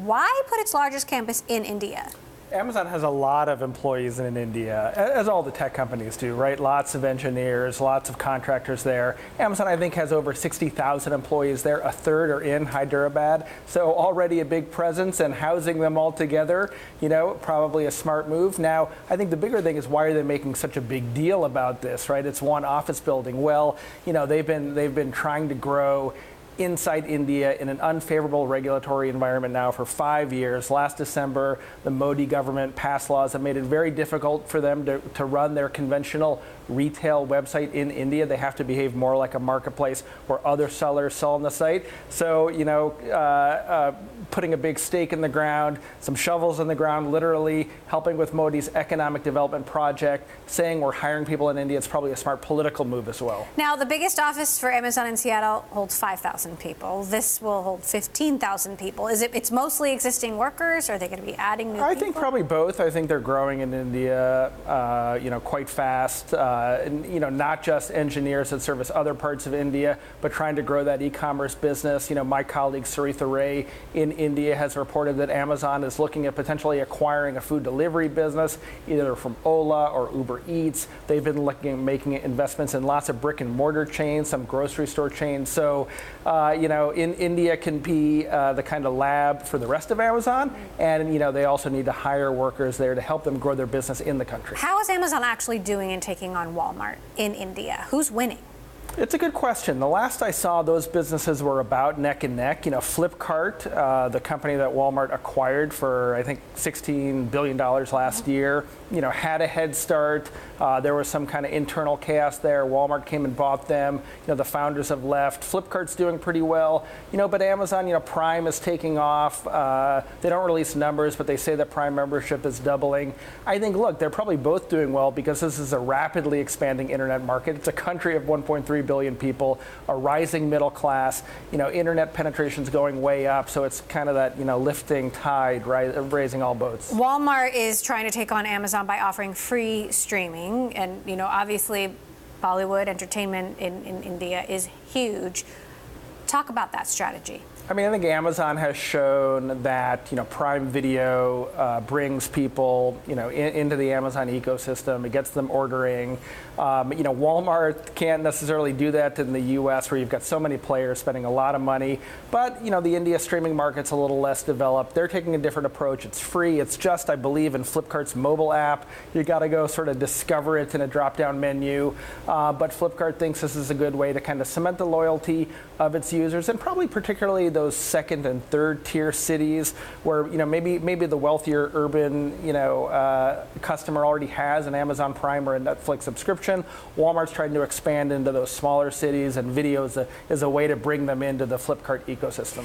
Why put its largest campus in India? Amazon has a lot of employees in India, as all the tech companies do, right? Lots of engineers, lots of contractors there. Amazon, I think, has over 60,000 employees there. A third are in Hyderabad. So already a big presence, and housing them all together, probably a smart move. Now, I think the bigger thing is, why are they making such a big deal about this, right? It's one office building. Well, they've been trying to grow inside India in an unfavorable regulatory environment now for 5 years. Last December, the Modi government passed laws that made it very difficult for them to run their conventional retail website in India. They have to behave more like a marketplace where other sellers sell on the site. So, putting a big stake in the ground, some shovels in the ground, literally helping with Modi's economic development project, saying we're hiring people in India, it's probably a smart political move as well. Now, the biggest office for Amazon in Seattle holds 5,000 people. This will hold 15,000 people. It's mostly existing workers? Or are they going to be adding new people? I think probably both. I think they're growing in India, quite fast. Not just engineers that service other parts of India, but trying to grow that e-commerce business. My colleague Saritha Ray in India has reported that Amazon is looking at potentially acquiring a food delivery business, either from Ola or Uber Eats. They've been looking at making investments in lots of brick and mortar chains, some grocery store chains. So, in India can be the kind of lab for the rest of Amazon, and they also need to hire workers there to help them grow their business in the country. How is Amazon actually doing in taking on Walmart in India? Who's winning? It's a good question. The last I saw, those businesses were about neck and neck. Flipkart, the company that Walmart acquired for, I think, $16 billion last year, had a head start. There was some kind of internal chaos there. Walmart came and bought them. The founders have left. Flipkart's doing pretty well. But Amazon, Prime is taking off. They don't release numbers, but they say that Prime membership is doubling. I think, look, they're probably both doing well because this is a rapidly expanding internet market. It's a country of 1.3 billion people, a rising middle class. Internet penetration's going way up, so it's kind of that, lifting tide, right, raising all boats. Walmart is trying to take on Amazon by offering free streaming, and obviously Bollywood entertainment in India is huge. Talk about that strategy. I think Amazon has shown that Prime Video brings people into the Amazon ecosystem. It gets them ordering. Walmart can't necessarily do that in the U.S. where you've got so many players spending a lot of money. But the India streaming market's a little less developed. They're taking a different approach. It's free. It's just, I believe, in Flipkart's mobile app. You got to go sort of discover it in a drop-down menu. But Flipkart thinks this is a good way to kind of cement the loyalty of its users, and probably particularly those second and third tier cities where maybe the wealthier urban customer already has an Amazon Prime or a Netflix subscription. Walmart's trying to expand into those smaller cities, and video is a way to bring them into the Flipkart ecosystem.